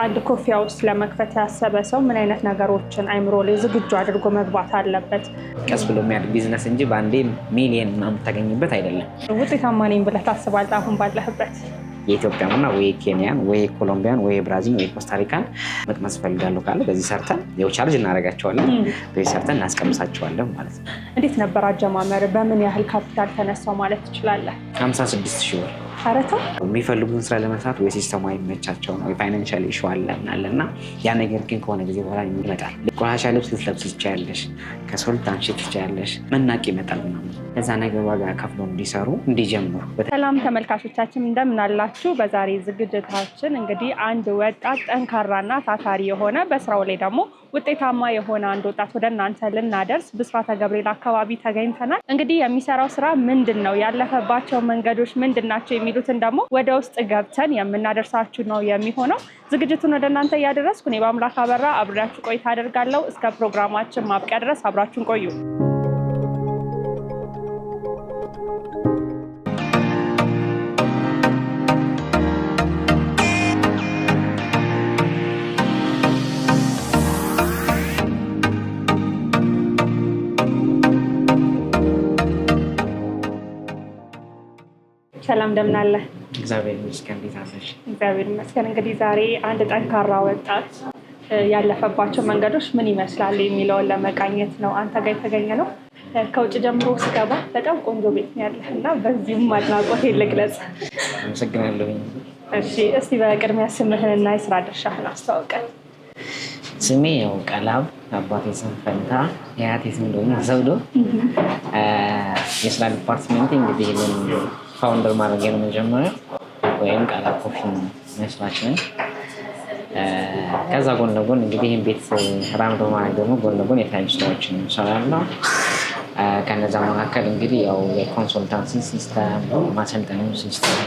አንድ ኮፊ ሃውስ ለመክፈት ያሰበ ሰው ምን አይነት ነገሮችን አይምሮ ላይ ዝግጁ አድርጎ መግባት አለበት? ቀስ ብሎ የሚያድግ ቢዝነስ እንጂ በአንዴ ሚሊየን የምታገኝበት አይደለም። ውጤታማ ነኝ ብለህ ታስባለህ? አሁን ባለህበት የኢትዮጵያና ወይ ኬንያን ወይ ኮሎምቢያን ወይ ብራዚል ወይ ኮስታሪካን መቅመስ ፈልጋለሁ ካለ በዚህ ሰርተን ያው ቻርጅ እናደርጋቸዋለን፣ በዚህ ሰርተን እናስቀምሳቸዋለን ማለት ነው። እንዴት ነበር አጀማመር? በምን ያህል ካፒታል ተነሳው ማለት ትችላለህ? 56,000 ብር። አረታ የሚፈልጉን ስራ ለመስራት ወይ ሲስተሙ አይመቻቸው ነው ወይ ፋይናንሻል ኢሹ አለና ያ ነገር ግን ከሆነ ጊዜ በኋላ ይመጣል። ቆሻሻ ልብስ ልትለብስ ትችያለሽ፣ ከሰው ልታንሺ ትችያለሽ፣ መናቅ ይመጣል ምናምን። ከዛ ነገር ዋጋ ከፍሎ እንዲሰሩ እንዲጀምሩ። ሰላም ተመልካቾቻችን እንደምን አላችሁ? በዛሬ ዝግጅታችን እንግዲህ አንድ ወጣት ጠንካራና ታታሪ የሆነ በስራው ላይ ደግሞ ውጤታማ የሆነ አንድ ወጣት ወደ እናንተ ልናደርስ ብስራተ ገብርኤል አካባቢ ተገኝተናል። እንግዲህ የሚሰራው ስራ ምንድን ነው፣ ያለፈባቸው መንገዶች ምንድን ናቸው የሚሉትን ደግሞ ወደ ውስጥ ገብተን የምናደርሳችሁ ነው የሚሆነው። ዝግጅቱን ወደ እናንተ እያደረስኩ እኔ በአምላክ አበራ አብሬያችሁ ቆይታ አደርጋለሁ። እስከ ፕሮግራማችን ማብቂያ ድረስ አብራችሁን ቆዩ። ሰላም እንደምን አለ? እግዚአብሔር ይመስገን። እንዴት አለሽ? እግዚአብሔር ይመስገን። እንግዲህ ዛሬ አንድ ጠንካራ ወጣት ያለፈባቸው መንገዶች ምን ይመስላል የሚለውን ለመቃኘት ነው አንተ ጋር የተገኘ ነው። ከውጭ ጀምሮ ስገባ በጣም ቆንጆ ቤት ነው ያለህ እና በዚህም አድናቆቴን ልግለጽ። አመሰግናለሁ። እሺ፣ እስቲ በቅድሚያ ስምህንና የስራ ድርሻህን አስተዋውቀን። ስሜ ያው ቀላብ፣ አባቴ ስም ፈንታ፣ የአያቴ ስም ደግሞ ዘውዶ። የስራ ዲፓርትመንት እንግዲህ ይህንን ፋውንደር ማድረግ ነው መጀመሪያ ወይም ቀላብ ኮፊ መስራች ነኝ። ከዛ ጎን ለጎን እንግዲህ ይህን ቤት ራን በማድረግ ደግሞ ጎን ለጎን የተለያዩ ስራዎችን እሰራለሁ። ከነዛ መካከል እንግዲህ ያው የኮንሱልታንሲ ሲስተም፣ ማሰልጠኛ ሲስተም፣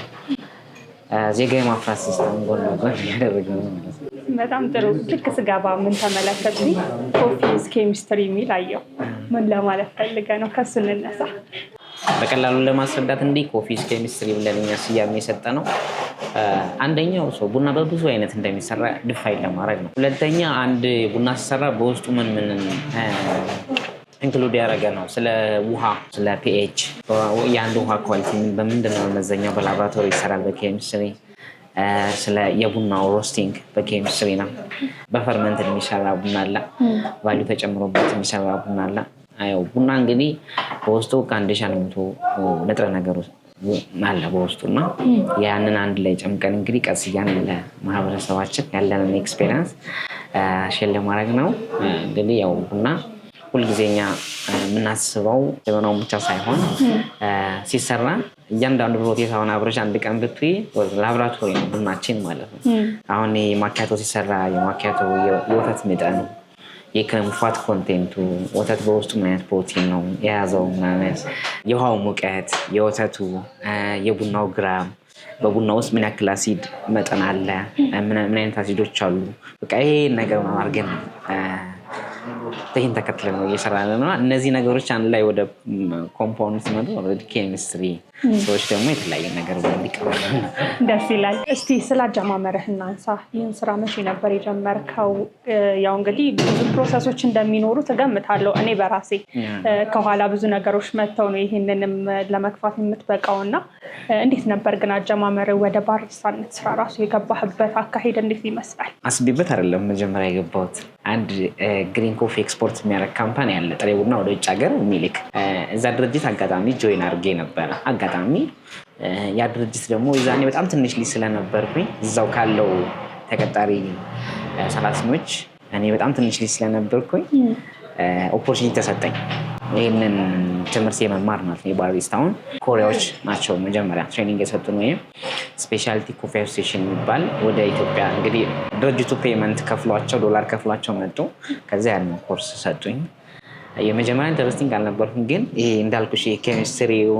ዜጋ የማፍራት ሲስተም ጎን ለጎን እያደረገ ነው ማለት ነው። በጣም ጥሩ። ልክ ስገባ ምን ተመለከትኩኝ? ኮፊ ኢዝ ኬሚስትሪ የሚል አየሁ። ምን ለማለት ፈልገህ ነው? ከሱ እንነሳ። በቀላሉ ለማስረዳት እንዲህ ኮፊ ኢዝ ኬሚስትሪ ብለን እኛ ስያሜ የሰጠ ነው። አንደኛው ሰው ቡና በብዙ አይነት እንደሚሰራ ድፋይን ለማድረግ ነው። ሁለተኛ አንድ ቡና ሲሰራ በውስጡ ምን ኢንክሉድ ያደረገ ነው። ስለ ውሃ፣ ስለ ፒኤች፣ የአንድ ውሃ ኳሊቲ በምንድን ነው መመዘኛው፣ በላቦራቶሪ ይሰራል በኬሚስትሪ። ስለ የቡናው ሮስቲንግ በኬሚስትሪ ነው። በፈርመንት የሚሰራ ቡና አለ፣ ቫልዩ ተጨምሮበት የሚሰራ ቡና አለ። አየው ቡና እንግዲህ በውስጡ ከ1100 ንጥረ ነገር አለ በውስጡ እና ያንን አንድ ላይ ጨምቀን እንግዲህ ቀስ እያልን ለማህበረሰባችን ያለንን ኤክስፔሪንስ ሼር ለማድረግ ነው። እንግዲህ ያው ቡና ሁልጊዜኛ የምናስበው ጀበናውን ብቻ ሳይሆን ሲሰራ እያንዳንዱ ፕሮቴስ አሁን አብረሽ አንድ ቀን ብትይ ላብራቶሪ ነው ቡናችን ማለት ነው። አሁን የማኪያቶ ሲሰራ የማኪያቶ የወተት መጠኑ፣ የክሬም ፋት ኮንቴንቱ፣ ወተት በውስጡ ምን አይነት ፕሮቲን ነው የያዘው ምናምን፣ የውሃው ሙቀት፣ የወተቱ፣ የቡናው ግራም፣ በቡና ውስጥ ምን ያክል አሲድ መጠን አለ፣ ምን አይነት አሲዶች አሉ። በቃ ይሄ ነገር አድርገን ይህን ተከትለን ነው እየሰራን ነው። እነዚህ ነገሮች አንድ ላይ ወደ ኮምፓውንድ ሲመጡ ወደ ኬሚስትሪ ሰዎች ደግሞ የተለያየ ነገር እንዲቀበሉ ደስ ይላል። እስቲ ስለ አጀማመርህ እናንሳ። ይህን ስራ መቼ ነበር የጀመርከው? ያው እንግዲህ ብዙ ፕሮሰሶች እንደሚኖሩ ትገምታለሁ። እኔ በራሴ ከኋላ ብዙ ነገሮች መጥተው ነው ይህንንም ለመግፋት የምትበቃው እና እንዴት ነበር ግን አጀማመርህ? ወደ ባሪስታነት ስራ ራሱ የገባህበት አካሄድ እንዴት ይመስላል? አስቤበት አይደለም መጀመሪያ የገባሁት። አንድ ግሪን ኮፊ ኤክስፖርት የሚያደርግ ካምፓኒ አለ፣ ጥሬ ቡና ወደ ውጭ ሀገር የሚልክ። እዛ ድርጅት አጋጣሚ ጆይን አድርጌ ነበረ። አጋጣሚ ያ ድርጅት ደግሞ የዛኔ በጣም ትንሽ ልጅ ስለነበርኩኝ እዛው ካለው ተቀጣሪ ሰራተኞች እኔ በጣም ትንሽ ልጅ ስለነበርኩኝ ኦፖርቹኒቲ ተሰጠኝ ይህንን ትምህርት የመማር ማለት ነው። የባሪስታውን ኮሪያዎች ናቸው መጀመሪያ ትሬኒንግ የሰጡን፣ ወይም ስፔሻሊቲ ኮፊ አሶሲዬሽን የሚባል ወደ ኢትዮጵያ እንግዲህ ድርጅቱ ፔመንት ከፍሏቸው ዶላር ከፍሏቸው መጡ። ከዚያ ያንን ኮርስ ሰጡኝ። የመጀመሪያ ኢንተረስቲንግ አልነበርኩም፣ ግን ይሄ እንዳልኩሽ የኬሚስትሪው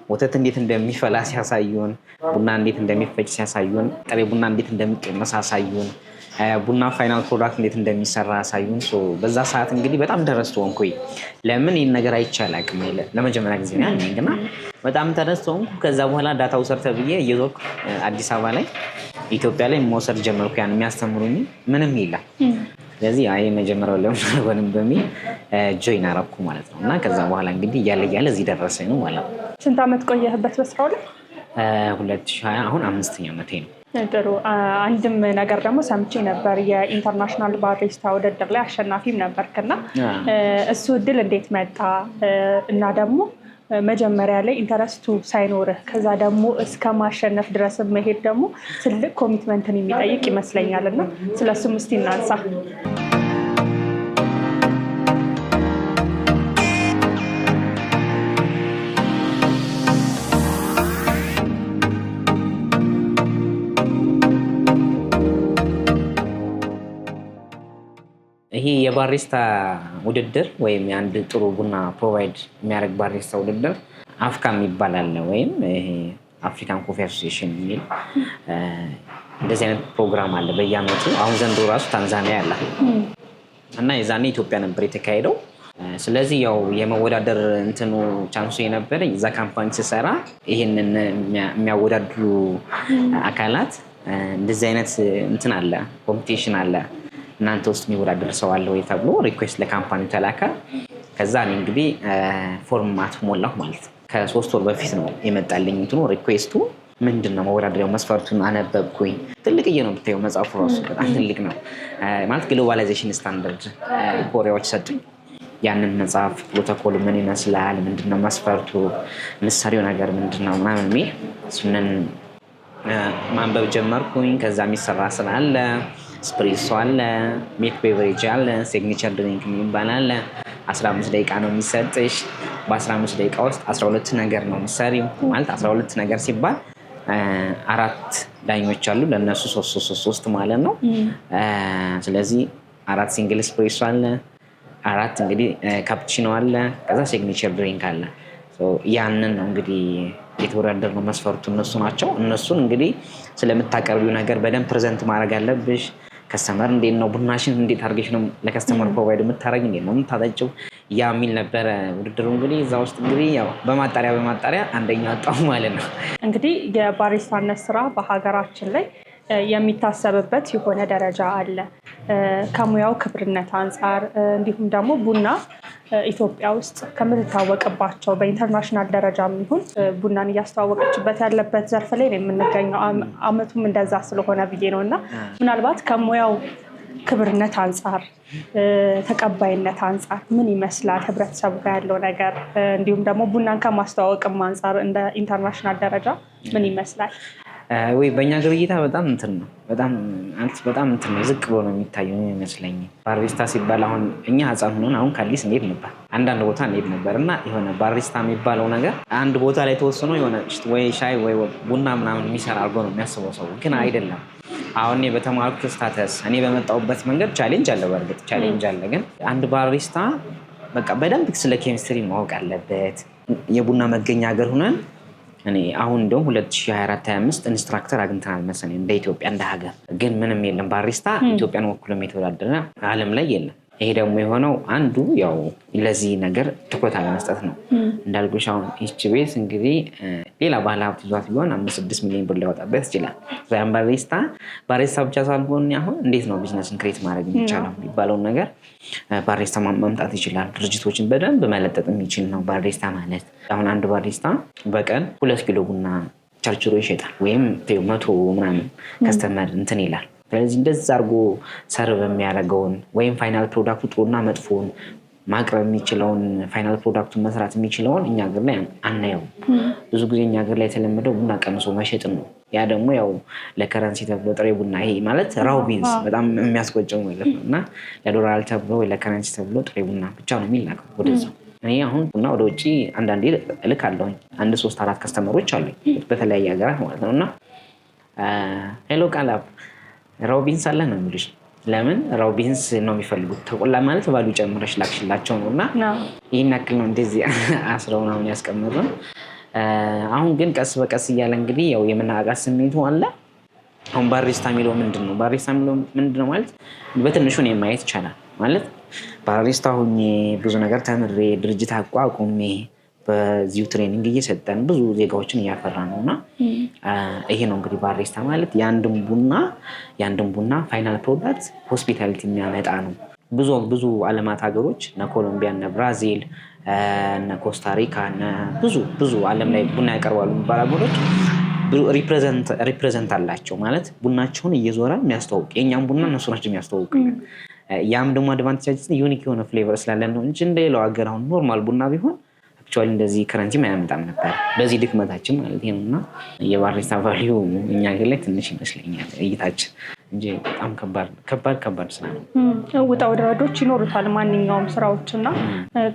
ወተት እንዴት እንደሚፈላ ሲያሳዩን፣ ቡና እንዴት እንደሚፈጭ ሲያሳዩን፣ ጥሬ ቡና እንዴት እንደሚቀመስ አሳዩን። ቡና ፋይናል ፕሮዳክት እንዴት እንደሚሰራ አሳዩን። በዛ ሰዓት እንግዲህ በጣም ተረስቶ ሆንኩኝ። ለምን ይህን ነገር አይቻል አቅም ለመጀመሪያ ጊዜ ያለኝና በጣም ተረስቶ ሆንኩ። ከዛ በኋላ ዳታ ውሰድ ተብዬ እየዞርኩ አዲስ አበባ ላይ ኢትዮጵያ ላይ መውሰድ ጀመርኩ። ያን የሚያስተምሩኝ ምንም የለም። ስለዚህ አይ መጀመሪያው ለምን አልሆንም በሚል ጆይን አረኩ ማለት ነው። እና ከዛ በኋላ እንግዲህ እያለ እዚህ ደረሰኝ ነው ማለት ነው። ስንት ዓመት ቆየህበት በስራው ላይ? 2020 አሁን 5ኛ ዓመቴ ነው። ጥሩ። አንድም ነገር ደግሞ ሰምቼ ነበር የኢንተርናሽናል ባሪስታ ውድድር ላይ አሸናፊም ነበርክና እሱ እድል እንዴት መጣ? እና ደግሞ መጀመሪያ ላይ ኢንተረስቱ ሳይኖርህ ከዛ ደግሞ እስከ ማሸነፍ ድረስ መሄድ ደግሞ ትልቅ ኮሚትመንትን የሚጠይቅ ይመስለኛል እና ስለሱም እስቲ እናንሳ። ይሄ የባሪስታ ውድድር ወይም የአንድ ጥሩ ቡና ፕሮቫይድ የሚያደርግ ባሪስታ ውድድር አፍካ የሚባል አለ፣ ወይም ይሄ አፍሪካን ኮፊ አሶሲዬሽን የሚል እንደዚህ አይነት ፕሮግራም አለ በየአመቱ። አሁን ዘንድሮ ራሱ ታንዛኒያ ያለ እና የዛኔ ኢትዮጵያ ነበር የተካሄደው። ስለዚህ ያው የመወዳደር እንትኑ ቻንሱ የነበረ እዛ ካምፓኒ ስሰራ ይሄንን የሚያወዳድሩ አካላት እንደዚህ አይነት እንትን አለ፣ ኮምፒቲሽን አለ፣ እናንተ ውስጥ የሚወዳደር ሰው አለ ወይ ተብሎ ሪኩዌስት ለካምፓኒ ተላከ። ከዛ እኔ እንግዲህ ፎርማት ሞላሁ ማለት ነው። ከ3 ወር በፊት ነው የመጣልኝ እንትኑ ሪኩዌስቱ። ምንድነው መወዳደሪያው መስፈርቱን አነበብኩኝ። ትልቅዬ ነው ብታየው መጽሐፉ ራሱ በጣም ትልቅ ነው ማለት ግሎባላይዜሽን ስታንዳርድ ኮሪያዎች ሰጡኝ። ያንን መጽሐፍ ፕሮቶኮሉ ምን ይመስላል፣ ምንድነው መስፈርቱ፣ ምሳሌው ነገር ምንድነው ምናምን የሚል እሱንን ማንበብ ጀመርኩኝ። ከዛ የሚሰራ ስራ አለ፣ ስፕሬሶ አለ፣ ሚልክ ቤቨሬጅ አለ፣ ሲግኒቸር ድሪንክ የሚባል አለ። 15 ደቂቃ ነው የሚሰጥሽ። በ15 ደቂቃ ውስጥ 12 ነገር ነው የምትሰሪው። ማለት 12 ነገር ሲባል 4 ዳኞች አሉ፣ ለእነሱ 3 ማለት ነው። ስለዚህ 4 ሲንግል ስፕሬሶ አለ፣ 4 እንግዲህ ካፕቺኖ አለ፣ ከዛ ሲግኒቸር ድሪንክ አለ። ያንን ነው እንግዲህ የተወዳደር ነው። መስፈርቱ እነሱ ናቸው። እነሱን እንግዲህ ስለምታቀርቢው ነገር በደንብ ፕሬዘንት ማድረግ አለብሽ። ከስተመር እንዴት ነው ቡናሽን እንዴት አድርገሽ ነው ለከስተመር ፕሮቫይድ የምታደርጊ፣ እንዴት ነው የምታጠጪው፣ ያ የሚል ነበረ ውድድሩ። እንግዲህ እዛ ውስጥ እንግዲህ ያው በማጣሪያ አንደኛ ወጣሁ ማለት ነው። እንግዲህ የባሪስታነት ስራ በሀገራችን ላይ የሚታሰብበት የሆነ ደረጃ አለ። ከሙያው ክብርነት አንጻር እንዲሁም ደግሞ ቡና ኢትዮጵያ ውስጥ ከምትታወቅባቸው በኢንተርናሽናል ደረጃ ይሁን ቡናን እያስተዋወቀችበት ያለበት ዘርፍ ላይ ነው የምንገኘው። አመቱም እንደዛ ስለሆነ ብዬ ነው። እና ምናልባት ከሙያው ክብርነት አንጻር ተቀባይነት አንጻር ምን ይመስላል ህብረተሰቡ ጋር ያለው ነገር፣ እንዲሁም ደግሞ ቡናን ከማስተዋወቅም አንጻር እንደ ኢንተርናሽናል ደረጃ ምን ይመስላል? ወይ በእኛ ሀገር እይታ በጣም እንትን ነው፣ በጣም እንትን ነው፣ ዝቅ ብሎ ነው የሚታየው ይመስለኝ። ባሪስታ ሲባል አሁን እኛ ህፃን ሆነን አሁን ከአዲስ እንሄድ ነበር፣ አንዳንድ ቦታ እንሄድ ነበር እና የሆነ ባሪስታ የሚባለው ነገር አንድ ቦታ ላይ ተወስኖ የሆነ ወይ ሻይ ወይ ቡና ምናምን የሚሰራ አድርጎ ነው የሚያስበው ሰው። ግን አይደለም። አሁን እኔ በተማርኩት ስታተስ እኔ በመጣሁበት መንገድ ቻሌንጅ አለ፣ በእርግጥ ቻሌንጅ አለ። ግን አንድ ባሪስታ በቃ በደንብ ስለ ኬሚስትሪ ማወቅ አለበት። የቡና መገኛ ሀገር ሆነን እኔ አሁን እንደውም 2024-25 ኢንስትራክተር አግኝተናል መሰለኝ እንደ ኢትዮጵያ እንደ ሀገር። ግን ምንም የለም ባሪስታ ኢትዮጵያን ወክሎ የተወዳደረ ዓለም ላይ የለም። ይሄ ደግሞ የሆነው አንዱ ያው ለዚህ ነገር ትኩረት አለመስጠት ነው። እንዳልኩሽ አሁን ይህች ቤት እንግዲህ ሌላ ባለሀብት ይዟት ቢሆን 5-6 ሚሊዮን ብር ሊያወጣበት ይችላል። ዛም ባሪስታ ብቻ ሳልሆን አሁን እንዴት ነው ቢዝነስን ክሬት ማድረግ የሚቻለው የሚባለውን ነገር ባሪስታ ማምጣት ይችላል። ድርጅቶችን በደንብ መለጠጥ የሚችል ነው ባሪስታ ማለት። አሁን አንድ ባሪስታ በቀን 2 ኪሎ ቡና ቸርችሮ ይሸጣል፣ ወይም 100 ምናምን ከስተመር እንትን ይላል። ስለዚህ እንደዛ አድርጎ ሰርቭ የሚያደርገውን ወይም ፋይናል ፕሮዳክቱ ጥሩና መጥፎን ማቅረብ የሚችለውን ፋይናል ፕሮዳክቱን መስራት የሚችለውን እኛ ሀገር ላይ አናየው። ብዙ ጊዜ እኛ ሀገር ላይ የተለመደው ቡና ቀምሶ መሸጥ ነው። ያ ደግሞ ያው ለከረንሲ ተብሎ ጥሬ ቡና ይሄ ማለት ራው ቢንስ በጣም የሚያስቆጨው ማለት ነው። እና ለዶላር ተብሎ ወይ ለከረንሲ ተብሎ ጥሬ ቡና ብቻ ነው የሚላከው ወደዛው። እኔ አሁን ቡና ወደ ውጭ አንዳንዴ እልካለሁኝ። 1-3-4 ከስተመሮች አሉኝ በተለያየ ሀገራት ማለት ነው። እና ሄሎ ቃላብ ራውቢንስ አለ ነው የሚሉሽ። ለምን ራውቢንስ ነው የሚፈልጉት? ተቆላ ማለት ባሉ ጨምረሽ ላክሽላቸው ነው። እና ይህን ያክል ነው እንደዚህ አስረው ነው ያስቀመጡን። አሁን ግን ቀስ በቀስ እያለ እንግዲህ ያው የመናቃት ስሜቱ አለ። አሁን ባሪስታ የሚለው ምንድነው? ባሪስታ የሚለው ምንድነው ማለት በትንሹ ነው ማየት ይቻላል ማለት ባሪስታ ሆኜ ብዙ ነገር ተምሬ ድርጅት አቋቁሜ በዚሁ ትሬኒንግ እየሰጠን ብዙ ዜጋዎችን እያፈራ ነው እና ይሄ ነው እንግዲህ ባሪስታ ማለት የአንድን ቡና ፋይናል ፕሮዳክት ሆስፒታሊቲ የሚያመጣ ነው። ብዙ ዓለማት ሀገሮች እነ ኮሎምቢያ፣ እነ ብራዚል፣ እነ ኮስታሪካ ብዙ ዓለም ላይ ቡና ያቀርባሉ የሚባሉ ሀገሮች ሪፕሬዘንት አላቸው ማለት ቡናቸውን እየዞረ የሚያስተዋውቅ የእኛም ቡና እነሱ ናቸው የሚያስተዋውቅ። ያም ደግሞ አድቫንቴጃችን ዩኒክ የሆነ ፍሌቨር ስላለን ነው እንጂ እንደሌላው ሀገር አሁን ኖርማል ቡና ቢሆን አክቹዋሊ እንደዚህ ከረንሲ አያመጣም ነበር። በዚህ ድክመታችን ማለት ነው እና የባሪስታ ቫልዩ እኛ ሀገር ላይ ትንሽ ይመስለኛል እይታችን እንጂ በጣም ከባድ ስራ ነው። ውጣ ውረዶች ይኖሩታል ማንኛውም ስራዎች እና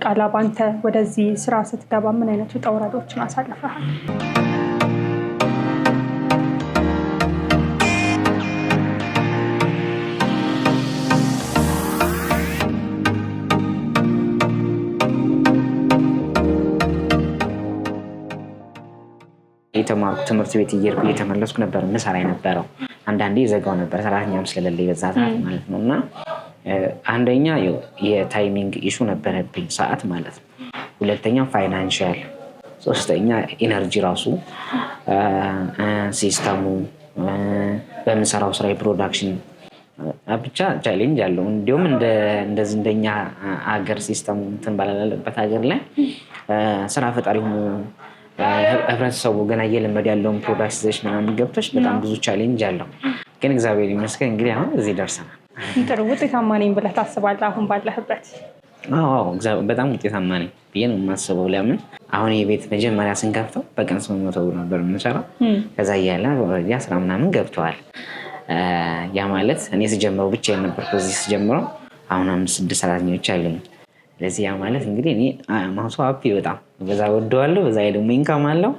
ቃላብ አንተ ወደዚህ ስራ ስትገባ ምን አይነት ውጣ ውረዶችን አሳልፈሃል? የተማርኩ ትምህርት ቤት እየተመለስኩ ነበር ምሰራ የነበረው። አንዳንዴ ዘጋው ነበር ሰራተኛም ስለሌለ በዛ ሰዓት ማለት ነው እና አንደኛ የታይሚንግ ኢሹ ነበረብኝ ሰዓት ማለት ነው። ሁለተኛ ፋይናንሻል፣ ሶስተኛ ኢነርጂ ራሱ ሲስተሙ በምሰራው ስራ የፕሮዳክሽን ብቻ ቻሌንጅ አለው። እንዲሁም እንደዚህ እንደኛ ሀገር ሲስተሙ እንትን ባላለበት ሀገር ላይ ስራ ፈጣሪ ሆኖ ህብረተሰቡ ገና እየለመደ ያለውን ፕሮዳክት ይዘሽ ምናምን ገብተሽ በጣም ብዙ ቻሌንጅ አለው። ግን እግዚአብሔር ይመስገን እንግዲህ አሁን እዚህ ደርሰናል። ጥሩ ውጤታማ ነኝ ብለህ ታስባለህ አሁን ባለህበት? አዎ በጣም ውጤታማ ነኝ ብዬ ነው የማስበው። ለምን አሁን የቤት መጀመሪያ ስንከፍተው በቀን 800 ብር ነበር የምንሰራው። ከዛ እያለ ኦልሬዲ 10 ምናምን ገብተዋል። ያ ማለት እኔ ስጀምረው ብቻዬን ነበርኩ። እዚህ ስጀምረው አሁን 5-6 ሰራተኞች አሉኝ። ለዚህ ያ ማለት እንግዲህ እኔ ማውሶ አፒ በጣም በዛ ወደዋለሁ። በዛ ደግሞ ኢንካም አለው።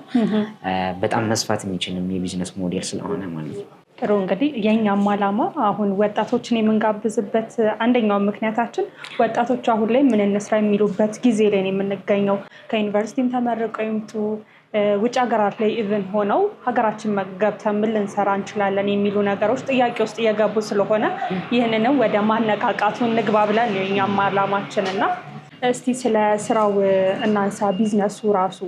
በጣም መስፋት የሚችልም የቢዝነስ ሞዴል ስለሆነ ማለት ነው። ጥሩ እንግዲህ የኛም ዓላማ አሁን ወጣቶችን የምንጋብዝበት አንደኛው ምክንያታችን ወጣቶች አሁን ላይ ምን እንስራ የሚሉበት ጊዜ ላይ ነው የምንገኘው። ከዩኒቨርሲቲም ተመርቀው ይምጡ ውጭ ሀገራት ላይ ኢቭን ሆነው ሀገራችን ገብተን ምን ልንሰራ እንችላለን የሚሉ ነገሮች ጥያቄ ውስጥ እየገቡ ስለሆነ ይህንንም ወደ ማነቃቃቱ እንግባ ብለን ነው የኛም ዓላማችን እና እስቲ ስለ ስራው እናንሳ። ቢዝነሱ ራሱ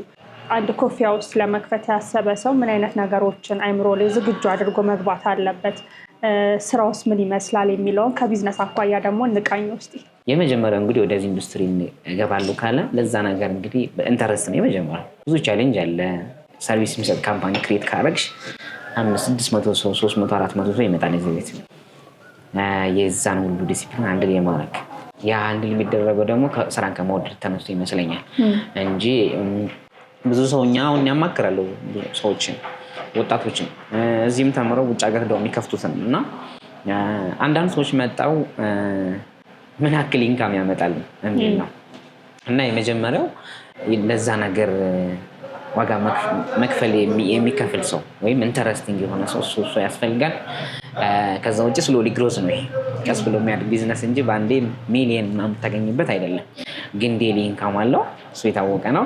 አንድ ኮፊ ሃውስ ለመክፈት ያሰበ ሰው ምን አይነት ነገሮችን አይምሮ ላይ ዝግጁ አድርጎ መግባት አለበት? ስራውስ ምን ይመስላል የሚለውን ከቢዝነስ አኳያ ደግሞ እንቃኝ ውስጥ የመጀመሪያው እንግዲህ ወደዚህ ኢንዱስትሪ እገባለሁ ካለ ለዛ ነገር እንግዲህ ኢንተረስት ነው የመጀመሪያው። ብዙ ቻሌንጅ አለ። ሰርቪስ የሚሰጥ ካምፓኒ ክሬት ካረግሽ 500-600 ሰው 300-400 ሰው ይመጣል እዚህ ቤት። የዛን ሁሉ ዲሲፕሊን አንድ ላይ ማድረግ ያ አንድ የሚደረገው ደግሞ ስራን ከመውደድ ተነስቶ ይመስለኛል እንጂ ብዙ ሰው አሁን ያማክራሉ ሰዎችን ወጣቶችን እዚህም ተምረው ውጭ ሀገር ሄደው የሚከፍቱትን እና አንዳንድ ሰዎች መጣው ምን ያክል ኢንካም ያመጣል የሚል ነው እና የመጀመሪያው ለዛ ነገር ዋጋ መክፈል የሚከፍል ሰው ወይም ኢንተረስቲንግ የሆነ ሰው እሱ ያስፈልጋል። ከዛ ውጭ ስሎሊ ግሮዝ ነው። ይሄ ቀስ ብሎ የሚያድግ ቢዝነስ እንጂ በአንዴ ሚሊየን ምናምን የምታገኝበት አይደለም። ግን ዴሊ ኢንካም አለው፣ እሱ የታወቀ ነው።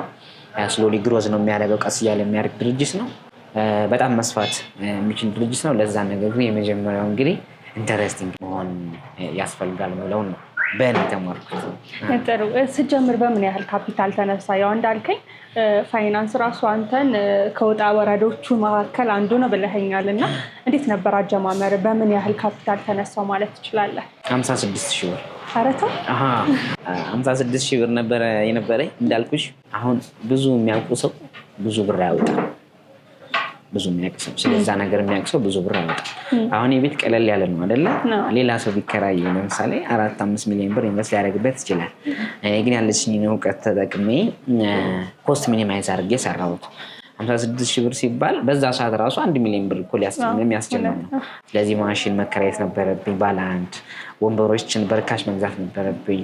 ስሎሊ ግሮዝ ነው የሚያደርገው። ቀስ እያለ የሚያድግ ድርጅት ነው። በጣም መስፋት የሚችል ድርጅት ነው። ለዛ ነገር ግን የመጀመሪያው እንግዲህ ኢንተረስቲንግ መሆን ያስፈልጋል የሚለውን ነው በእኔ ተማርኩት። ጥሩ። ስትጀምር በምን ያህል ካፒታል ተነሳ? ያው እንዳልከኝ ፋይናንስ ራሱ አንተን ከውጣ ወረዶቹ መካከል አንዱ ነው ብለኸኛል እና እንዴት ነበር አጀማመር? በምን ያህል ካፒታል ተነሳው ማለት ትችላለህ? 56,000 ብር። ኧረ ተው! 56,000 ብር ነበረ የነበረኝ። እንዳልኩሽ አሁን ብዙ የሚያውቁ ሰው ብዙ ብር ያወጣል። ብዙ የሚያውቅ ሰው ስለዛ ነገር የሚያውቅ ሰው ብዙ ብር ያወጣል። አሁን የቤት ቀለል ያለ ነው አይደለ? ሌላ ሰው ቢከራይ ለምሳሌ 4-5 ሚሊዮን ብር ኢንቨስት ሊያደርግበት ይችላል። እኔ ግን ያለችኝን እውቀት ተጠቅሜ ኮስት ሚኒማይዝ አድርጌ ሰራሁት። 56,000 ብር ሲባል በዛ ሰዓት ራሱ 1 ሚሊዮን ብር እኮ የሚያስጀምር ነው። ስለዚህ ማሽን መከራየት ነበረብኝ። ባለ አንድ ወንበሮችን በርካሽ መግዛት ነበረብኝ።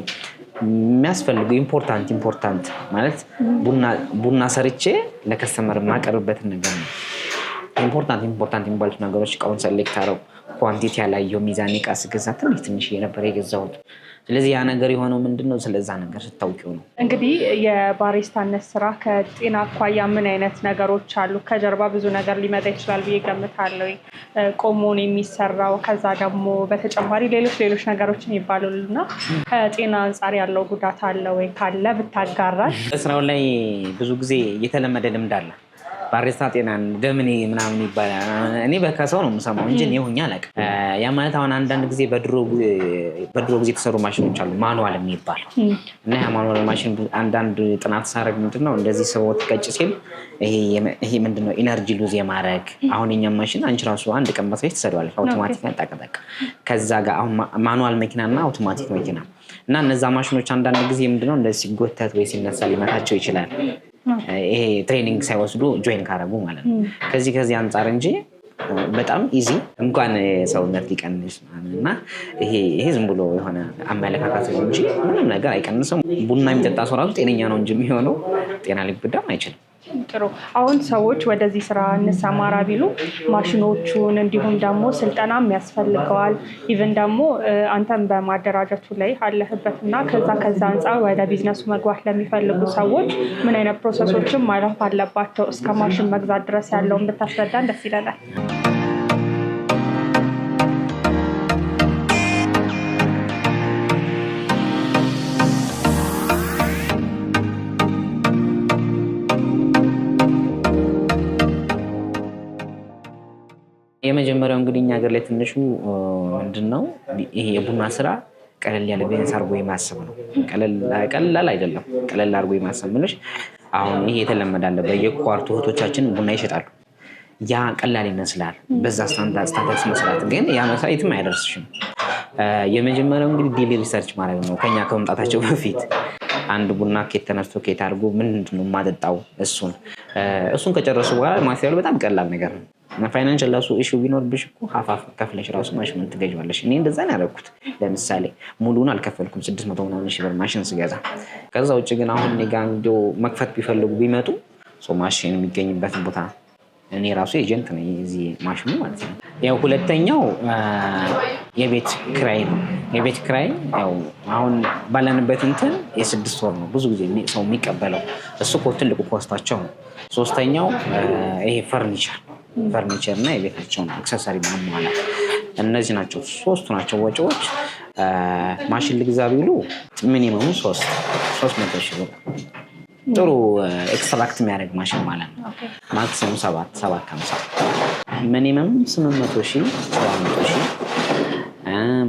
የሚያስፈልጉ ኢምፖርታንት ማለት ቡና ሰርቼ ለከስተመር የማቀርብበትን ነገር ነው። ኢምፖርታንት የሚባሉት ነገሮች እቃውን ሰሌክት አደረጉ። ኳንቲቲ ያላየው ሚዛን እቃ ስገዛ ትንሽ የነበረ የገዛሁት ስለዚህ ያ ነገር የሆነው ምንድነው ስለዛ ነገር ስታውቂው ነው። እንግዲህ የባሪስታነት ስራ ከጤና አኳያ ምን አይነት ነገሮች አሉ? ከጀርባ ብዙ ነገር ሊመጣ ይችላል ብዬ ገምታለሁ። ቆሞን የሚሰራው ከዛ ደግሞ በተጨማሪ ሌሎች ነገሮችን ይባሉልና ከጤና አንጻር ያለው ጉዳት አለ ወይ? ካለ ብታጋራል። በስራው ላይ ብዙ ጊዜ የተለመደ ልምድ አለ። ባሪስታ ጤናን ደምኔ ምናምን ይባላል። እኔ በከሰው ነው የምሰማው እንጂ እኔ ሆኜ አላውቅም። ያ ማለት አሁን አንዳንድ ጊዜ በድሮ ጊዜ የተሰሩ ማሽኖች አሉ ማኑዋል የሚባሉ እና ያ ማኑዋል ማሽን አንዳንድ ጥናት ሳረግ ምንድነው እንደዚህ ሰዎች ቀጭ ሲል ይሄ ምንድነው ኢነርጂ ሉዝ የማድረግ አሁን የኛ ማሽን አንቺ ራሱ አንድ ቀን መስራት ትሰራዋለሽ አውቶማቲክ ጠቅጠቅ ከዛ ጋር አሁን ማኑዋል መኪናና አውቶማቲክ መኪና እና እነዛ ማሽኖች አንዳንድ ጊዜ ምንድነው እንደዚህ ሲጎተት ወይ ሲነሳ ሊመታቸው ይችላል። ይሄ ትሬኒንግ ሳይወስዱ ጆይን ካረጉ ማለት ነው። ከዚህ አንጻር እንጂ በጣም ኢዚ እንኳን ሰውነት ሊቀንስ እና ይሄ ዝም ብሎ የሆነ አመለካከት ነው እንጂ ምንም ነገር አይቀንስም። ቡና የሚጠጣ ሰው ራሱ ጤነኛ ነው እንጂ የሚሆነው ጤና ሊጎዳም አይችልም። ጥሩ። አሁን ሰዎች ወደዚህ ስራ እንሰማራ ቢሉ ማሽኖቹን እንዲሁም ደግሞ ስልጠናም ያስፈልገዋል። ኢቭን ደግሞ አንተም በማደራጀቱ ላይ አለህበት እና ከዛ አንጻር ወደ ቢዝነሱ መግባት ለሚፈልጉ ሰዎች ምን አይነት ፕሮሰሶችን ማለፍ አለባቸው እስከ ማሽን መግዛት ድረስ ያለውን ብታስረዳን ደስ ይለናል። የመጀመሪያው እንግዲህ እኛ ሀገር ላይ ትንሹ ምንድነው ይሄ የቡና ስራ ቀለል ያለ ቢዝነስ አድርጎ የማሰብ ነው። ቀላል አይደለም። ቀለል አድርጎ የማሰብ ምንሽ አሁን ይሄ የተለመዳለ በየኳርቱ እህቶቻችን ቡና ይሸጣሉ። ያ ቀላል ይመስላል በዛ ስታንዳርድ መስራት፣ ግን ያ መስራት የትም አይደርስሽም። የመጀመሪያው እንግዲህ ዴሊ ሪሰርች ማድረግ ነው። ከኛ ከመምጣታቸው በፊት አንድ ቡና ኬት ተነስቶ ኬት አድርጎ ምንድነው የማጠጣው እሱን ከጨረሱ በኋላ ማቴሪያሉ በጣም ቀላል ነገር ነው። ፋይናንሻል ራሱ ኢሹ ቢኖርብሽ እኮ ሀፋፍ ከፍለሽ ራሱ ማሽን ትገዣለሽ። እኔ እንደዛ ነው ያደረኩት። ለምሳሌ ሙሉውን አልከፈልኩም 600 ምናምን ሺህ ብር ማሽን ስገዛ። ከዛ ውጭ ግን አሁን እኔ ጋር እንደው መክፈት ቢፈልጉ ቢመጡ ማሽን የሚገኝበትን ቦታ እኔ ራሱ ኤጀንት ነኝ እዚህ ማሽኑ ማለት ነው። ያው ሁለተኛው የቤት ኪራይ ነው። የቤት ኪራይ ያው አሁን ባለንበት እንትን የ6 ወር ነው ብዙ ጊዜ ሰው የሚቀበለው እሱ ትልቁ ኮስታቸው ነው። ሶስተኛው ይሄ ፈርኒቸር እና የቤታቸውን አክሰሰሪ ማሟላት፣ እነዚህ ናቸው ሶስቱ ናቸው ወጪዎች። ማሽን ልግዛ ቢሉ ሚኒመሙ 300 ሺህ ብር ጥሩ ኤክስትራክት የሚያደርግ ማሽን ማለት ነው። ማክሲመም 750 ሚኒመም 800 ሺህ 700 ሺህ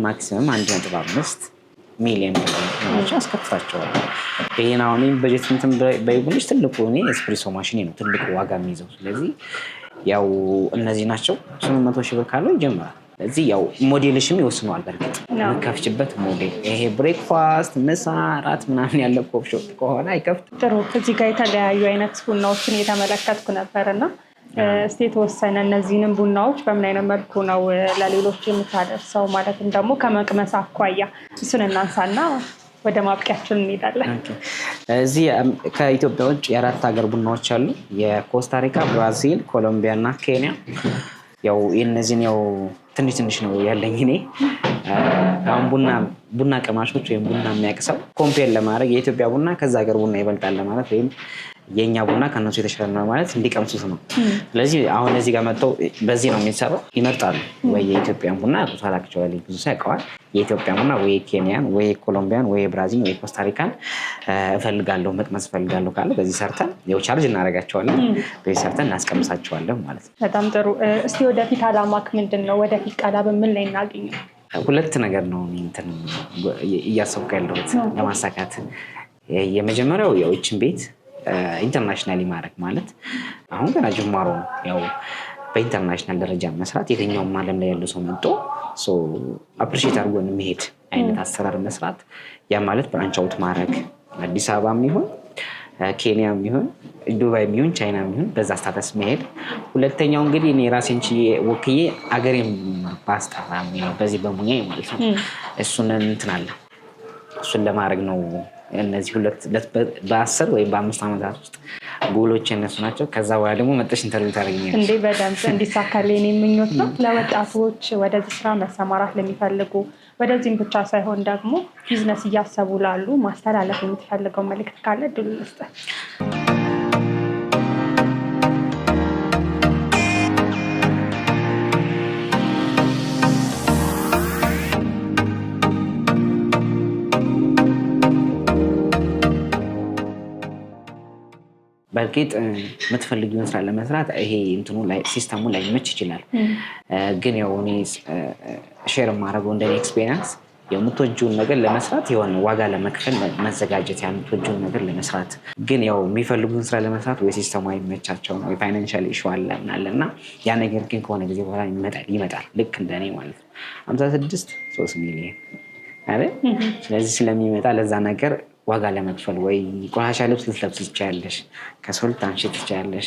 ማክሲመም 1.5 ሚሊዮን ብር አስከፍታቸዋል። ይሄን አሁን በጀት እንትን በይቡልሽ ትልቁ እኔ ኤስፕሬሶ ማሽን ነው ትልቁ ዋጋ የሚይዘው። ስለዚህ ያው እነዚህ ናቸው 800 ሺህ ብር ካለው ይጀምራል። እዚህ ያው ሞዴልሽም ይወስነዋል። በርግጥ የምከፍችበት ሞዴል ይሄ ብሬክፋስት፣ ምሳ፣ ራት ምናምን ያለው ኮፍሾ ከሆነ አይከፍትም። ጥሩ። እዚህ ጋር የተለያዩ አይነት ቡናዎችን እየተመለከትኩ ነበርና እስቲ የተወሰነ እነዚህንም ቡናዎች በምን አይነት መልኩ ነው ለሌሎች የምታደርሰው? ማለትም ደግሞ ከመቅመስ አኳያ እሱን እናንሳና ወደ ማብቂያችን እንሄዳለን። እዚህ ከኢትዮጵያ ውጭ የ4 ሀገር ቡናዎች አሉ። የኮስታሪካ፣ ብራዚል፣ ኮሎምቢያ እና ኬንያ። ያው የነዚህን ያው ትንሽ ነው ያለኝ እኔ። አሁን ቡና ቀማሾች ወይም ቡና የሚያቅሰው ኮምፔር ለማድረግ የኢትዮጵያ ቡና ከዛ ሀገር ቡና ይበልጣል ለማለት ወይም የኛ ቡና ከነሱ የተሻለ ነው ማለት እንዲቀምሱት ነው። ስለዚህ አሁን እዚህ ጋር መጥተው በዚህ ነው የሚሰራው ይመርጣሉ። ወይ የኢትዮጵያን ቡና ያቁታላቸዋል፣ ብዙ ሰው ያውቀዋል። የኢትዮጵያ ቡና ወይ ኬንያን ወይ ኮሎምቢያን ወይ ብራዚል ወይ ኮስታሪካን እፈልጋለሁ መቅመስ እፈልጋለሁ ካለ በዚህ ሰርተን ያው ቻርጅ እናደርጋቸዋለን። በዚህ ሰርተን እናስቀምሳቸዋለን ማለት ነው። በጣም ጥሩ። እስቲ ወደፊት አላማክ ምንድን ነው? ወደፊት ቃላ በምን ላይ እናገኘው? 2 ነገር ነው እንትን እያሰብኩ ያለሁት ለማሳካት። የመጀመሪያው ያው እችን ቤት ኢንተርናሽናሊ ማድረግ ማለት አሁን ገና ጅማሮ ነው። ያው በኢንተርናሽናል ደረጃ መስራት የትኛውም ዓለም ላይ ያለው ሰው መጥቶ አፕሪሺየት አድርጎን የሚሄድ አይነት አሰራር መስራት። ያ ማለት ብራንች አውት ማድረግ አዲስ አበባም ይሁን ኬንያም ይሁን ዱባይም ይሁን ቻይናም ይሁን በዛ ስታተስ መሄድ። ሁለተኛው እንግዲህ እኔ ራሴን ወክዬ አገሬን ባስጠራ ነው በዚህ በሙያ ማለት ነው። እሱን እንትን አለ እሱን ለማድረግ ነው። እነዚህ በ10 ወይም በ5 ዓመታት ውስጥ ጎሎች እነሱ ናቸው። ከዛ በኋላ ደግሞ መጥተሽ ኢንተርቪው ታደርጊኛለሽ። እንዴ በደንብ እንዲሳካልኝ ምኞት ነው። ለወጣቶች ወደዚህ ስራ መሰማራት ለሚፈልጉ ወደዚህም ብቻ ሳይሆን ደግሞ ቢዝነስ እያሰቡ ላሉ ማስተላለፍ የምትፈልገው መልዕክት ካለ እድሉ ልስጥህ። በርግጥ የምትፈልጊውን ስራ ለመስራት ይሄ እንትኑ ላይ ሲስተሙ ላይ መች ይችላል። ግን ያው እኔ ሼር የማደርገው እንደኔ ኤክስፔሪንስ የምትወጂውን ነገር ለመስራት የሆነ ዋጋ ለመክፈል መዘጋጀት የምትወጂውን ነገር ለመስራት ግን ያው የሚፈልጉን ስራ ለመስራት ወይ ሲስተሙ አይመቻቸውም ወይ ፋይናንሻል ኢሹ አለ እና ያ ነገር ግን ከሆነ ጊዜ በኋላ ይመጣል ልክ እንደኔ ማለት ነው 56 ሚሊዮን አይደል? ስለዚህ ስለሚመጣ ለዛ ነገር ዋጋ ለመክፈል ወይ ቆሻሻ ልብስ ልትለብስ ትችያለሽ፣ ከሰው ልታንሺ ትችያለሽ፣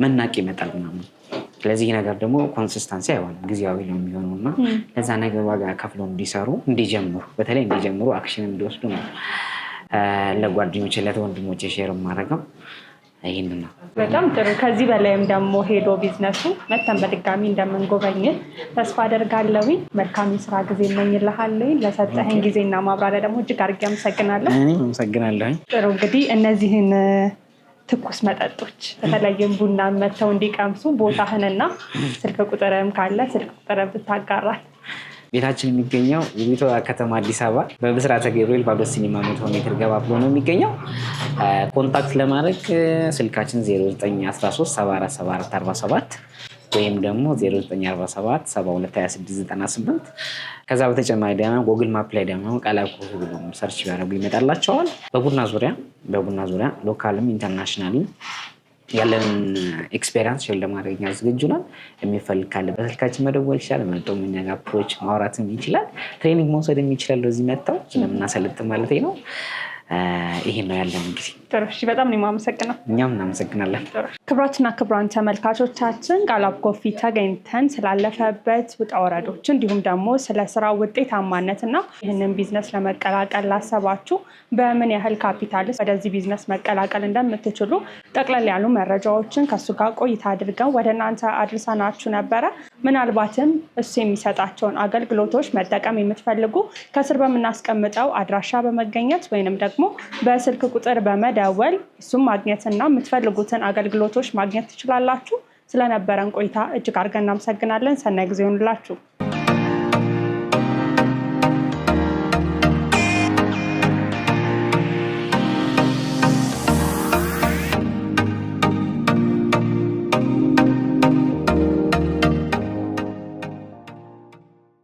መናቅ ይመጣል ምናምን። ስለዚህ ነገር ደግሞ ኮንሲስተንሲ አይሆንም ጊዜያዊ ነው የሚሆነው እና ለዛ ነገር ዋጋ ከፍሎ እንዲጀምሩ በተለይ እንዲጀምሩ አክሽን እንዲወስዱ ነው ለጓደኞቼ ለወንድሞቼ ሼር የማደርገው ይሄንን ነው። በጣም ጥሩ። ከዚህ በላይም ደግሞ ሄዶ ቢዝነሱ መተን በድጋሚ እንደምንጎበኝ ተስፋ አደርጋለሁ። መልካም የስራ ጊዜ እመኝልሃለሁ። ለሰጠኸኝ ጊዜና ማብራሪያ ደግሞ እጅግ አድርጌ አመሰግናለሁ። አመሰግናለሁ። ጥሩ እንግዲህ እነዚህን ትኩስ መጠጦች በተለይም ቡና መተው እንዲቀምሱ ቦታህንና ስልክ ቁጥርም ካለ ስልክ ቁጥር ብታጋራል። ቤታችን የሚገኘው ውቢቷ ከተማ አዲስ አበባ በብስራተ ገብርኤል ባዶስ ሲኒማ 100 ሜትር ገባ ብሎ ነው የሚገኘው። ኮንታክት ለማድረግ ስልካችን 0913747447 ወይም ደግሞ 0947722698 ከዛ በተጨማሪ ደግሞ ጎግል ማፕ ላይ ደግሞ ቃላብ ኮፊ ብሎ ሰርች ቢያደርጉ ይመጣላቸዋል። በቡና ዙሪያ ሎካልም ኢንተርናሽናልም ያለንን ኤክስፔሪንስ ሼር ለማድረግ እኛ ዝግጁ ነን። የሚፈልግ ካለ በስልካችን መደወል ይችላል። መጥቶ እኛ ጋር አፕሮች ማውራትም ይችላል። ትሬኒንግ መውሰድም ይችላል። እዚህ መጥተው ስለምናሰልጥ ማለት ነው። ይሄን ነው ያለን እንግዲህ። ጥሩ እሺ፣ በጣም ነው የማመሰግነው። እኛም እናመሰግናለን። ክቡራትና ክቡራን ተመልካቾቻችን ቃላብ ኮፊ ተገኝተን ስላለፈበት ውጣ ወረዶች እንዲሁም ደግሞ ስለ ስራ ውጤታማነትና ይህንን ቢዝነስ ለመቀላቀል ላሰባችሁ በምን ያህል ካፒታልስ ወደዚህ ቢዝነስ መቀላቀል እንደምትችሉ ጠቅለል ያሉ መረጃዎችን ከሱ ጋር ቆይታ አድርገን ወደ እናንተ አድርሰናችሁ ነበረ። ምናልባትም እሱ የሚሰጣቸውን አገልግሎቶች መጠቀም የምትፈልጉ ከስር በምናስቀምጠው አድራሻ በመገኘት ወይንም ደግሞ በስልክ ቁጥር በመደወል እሱም ማግኘትና የምትፈልጉትን አገልግሎቶች ማግኘት ትችላላችሁ። ስለነበረን ቆይታ እጅግ አድርገን እናመሰግናለን። ሰናይ ጊዜ ይሁንላችሁ።